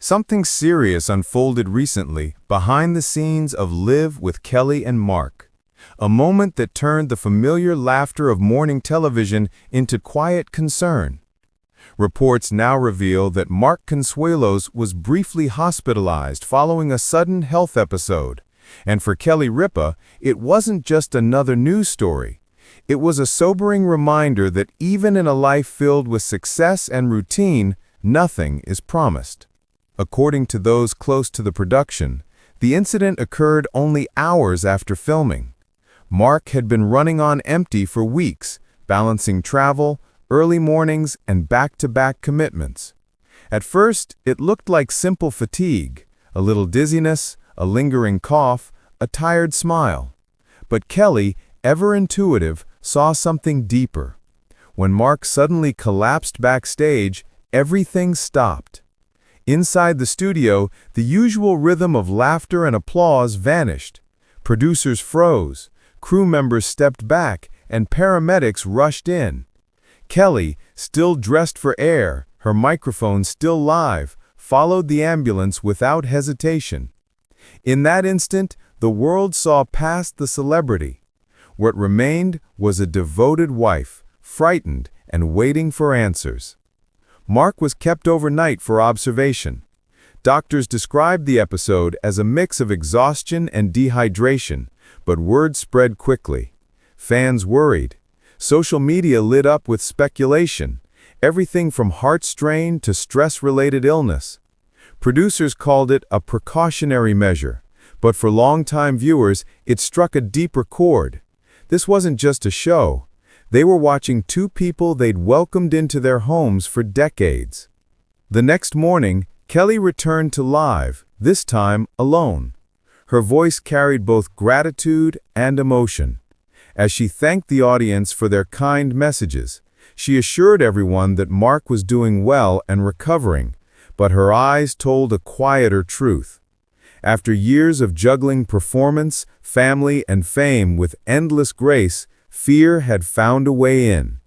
Something serious unfolded recently behind the scenes of Live with Kelly and Mark. A moment that turned the familiar laughter of morning television into quiet concern. Reports now reveal that Mark Consuelos was briefly hospitalized following a sudden health episode. And for Kelly Ripa, it wasn't just another news story. It was a sobering reminder that even in a life filled with success and routine, nothing is promised. According to those close to the production, the incident occurred only hours after filming. Mark had been running on empty for weeks, balancing travel, early mornings, and back-to-back commitments. At first, it looked like simple fatigue, a little dizziness, a lingering cough, a tired smile. But Kelly, ever intuitive, saw something deeper. When Mark suddenly collapsed backstage, everything stopped. Inside the studio, the usual rhythm of laughter and applause vanished. Producers froze, crew members stepped back, and paramedics rushed in. Kelly, still dressed for air, her microphone still live, followed the ambulance without hesitation. In that instant, the world saw past the celebrity. What remained was a devoted wife, frightened and waiting for answers. Mark was kept overnight for observation. Doctors described the episode as a mix of exhaustion and dehydration, but word spread quickly. Fans worried. Social media lit up with speculation, everything from heart strain to stress-related illness. Producers called it a precautionary measure, but for longtime viewers, it struck a deeper chord. This wasn't just a show. They were watching two people they'd welcomed into their homes for decades. The next morning, Kelly returned to Live, this time alone. Her voice carried both gratitude and emotion. As she thanked the audience for their kind messages, she assured everyone that Mark was doing well and recovering, but her eyes told a quieter truth. After years of juggling performance, family, and fame with endless grace, fear had found a way in.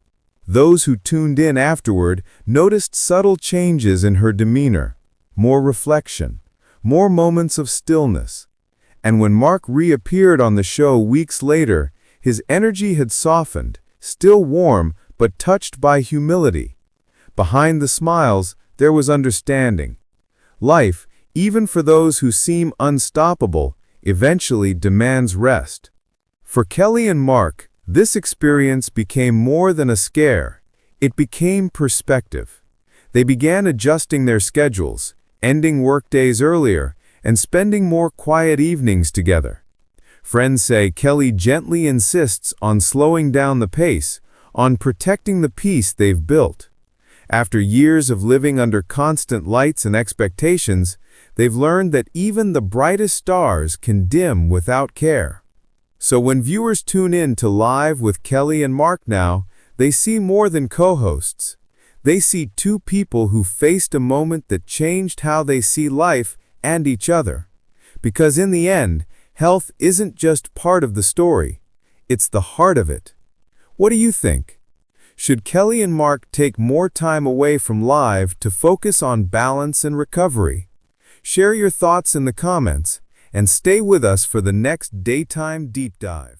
Those who tuned in afterward noticed subtle changes in her demeanor, more reflection, more moments of stillness. And when Mark reappeared on the show weeks later, his energy had softened, still warm, but touched by humility. Behind the smiles, there was understanding. Life, even for those who seem unstoppable, eventually demands rest. For Kelly and Mark, this experience became more than a scare. It became perspective. They began adjusting their schedules, ending workdays earlier, and spending more quiet evenings together. Friends say Kelly gently insists on slowing down the pace, on protecting the peace they've built. After years of living under constant lights and expectations, they've learned that even the brightest stars can dim without care. So when viewers tune in to Live with Kelly and Mark now, they see more than co-hosts. They see two people who faced a moment that changed how they see life and each other. Because in the end, health isn't just part of the story, it's the heart of it. What do you think? Should Kelly and Mark take more time away from Live to focus on balance and recovery? Share your thoughts in the comments, and stay with us for the next Daytime Deep Dive.